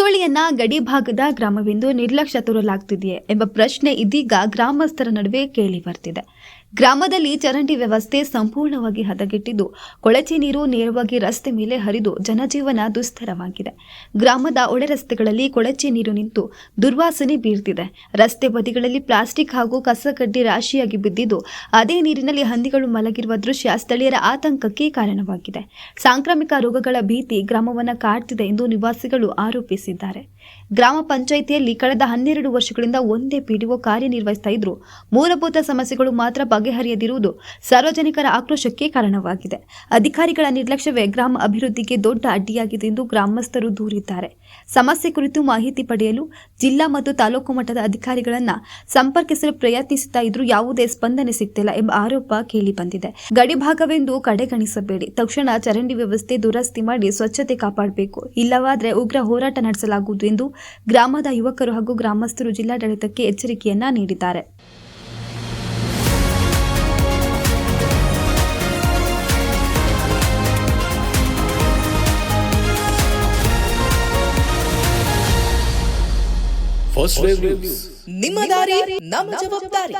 ಚಿಂಚೋಳಿಯನ್ನ ಗಡಿ ಭಾಗದ ಗ್ರಾಮವೆಂದು ನಿರ್ಲಕ್ಷ್ಯ ತೋರಲಾಗುತ್ತಿದೆಯೇ ಎಂಬ ಪ್ರಶ್ನೆ ಇದೀಗ ಗ್ರಾಮಸ್ಥರ ನಡುವೆ ಕೇಳಿ ಬರ್ತಿದೆ. ಗ್ರಾಮದಲ್ಲಿ ಚರಂಡಿ ವ್ಯವಸ್ಥೆ ಸಂಪೂರ್ಣವಾಗಿ ಹದಗೆಟ್ಟಿದ್ದು, ಕೊಳಚೆ ನೀರು ನೇರವಾಗಿ ರಸ್ತೆ ಮೇಲೆ ಹರಿದು ಜನಜೀವನ ದುಸ್ತರವಾಗಿದೆ. ಗ್ರಾಮದ ಒಳ ರಸ್ತೆಗಳಲ್ಲಿ ಕೊಳಚೆ ನೀರು ನಿಂತು ದುರ್ವಾಸನೆ ಬೀರ್ತಿದೆ. ರಸ್ತೆ ಬದಿಗಳಲ್ಲಿ ಪ್ಲಾಸ್ಟಿಕ್ ಹಾಗೂ ಕಸಕಡ್ಡಿ ರಾಶಿಯಾಗಿ ಬಿದ್ದಿದ್ದು, ಅದೇ ನೀರಿನಲ್ಲಿ ಹಂದಿಗಳು ಮಲಗಿರುವ ದೃಶ್ಯ ಸ್ಥಳೀಯರ ಆತಂಕಕ್ಕೆ ಕಾರಣವಾಗಿದೆ. ಸಾಂಕ್ರಾಮಿಕ ರೋಗಗಳ ಭೀತಿ ಗ್ರಾಮವನ್ನು ಕಾಡ್ತಿದೆ ಎಂದು ನಿವಾಸಿಗಳು ಆರೋಪಿಸಿದ್ದಾರೆ. ಗ್ರಾಮ ಪಂಚಾಯಿತಿಯಲ್ಲಿ ಕಳೆದ 12 ವರ್ಷಗಳಿಂದ ಒಂದೇ ಪಿಡಿಒ ಕಾರ್ಯನಿರ್ವಹಿಸ್ತಾ ಇದ್ರು. ಮೂಲಭೂತ ಸಮಸ್ಯೆಗಳು ಮಾತ್ರ ಬಗೆಹರಿಯದಿರುವುದು ಸಾರ್ವಜನಿಕರ ಆಕ್ರೋಶಕ್ಕೆ ಕಾರಣವಾಗಿದೆ. ಅಧಿಕಾರಿಗಳ ನಿರ್ಲಕ್ಷ್ಯವೇ ಗ್ರಾಮ ಅಭಿವೃದ್ಧಿಗೆ ದೊಡ್ಡ ಅಡ್ಡಿಯಾಗಿದೆ ಎಂದು ಗ್ರಾಮಸ್ಥರು ದೂರಿದ್ದಾರೆ. ಸಮಸ್ಯೆ ಕುರಿತು ಮಾಹಿತಿ ಪಡೆಯಲು ಜಿಲ್ಲಾ ಮತ್ತು ತಾಲೂಕು ಮಟ್ಟದ ಅಧಿಕಾರಿಗಳನ್ನ ಸಂಪರ್ಕಿಸಲು ಪ್ರಯತ್ನಿಸುತ್ತಾ ಇದ್ರೂ ಯಾವುದೇ ಸ್ಪಂದನೆ ಸಿಗ್ತಿಲ್ಲ ಎಂಬ ಆರೋಪ ಕೇಳಿಬಂದಿದೆ. ಗಡಿಭಾಗವೆಂದು ಕಡೆಗಣಿಸಬೇಡಿ, ತಕ್ಷಣ ಚರಂಡಿ ವ್ಯವಸ್ಥೆ ದುರಸ್ತಿ ಮಾಡಿ ಸ್ವಚ್ಛತೆ ಕಾಪಾಡಬೇಕು, ಇಲ್ಲವಾದರೆ ಉಗ್ರ ಹೋರಾಟ ನಡೆಸಲಾಗುವುದು ಎಂದು ಗ್ರಾಮದ ಯುವಕರು ಹಾಗೂ ಗ್ರಾಮಸ್ಥರು ಜಿಲ್ಲಾಡಳಿತಕ್ಕೆ ಎಚ್ಚರಿಕೆಯನ್ನ ನೀಡಿದ್ದಾರೆ. ಫಸ್ಟ್ ವೇವ್ ನ್ಯೂಸ್, ನಿಮ್ಮ ದಾರಿ ನಮ್ಮ ಜವಾಬ್ದಾರಿ.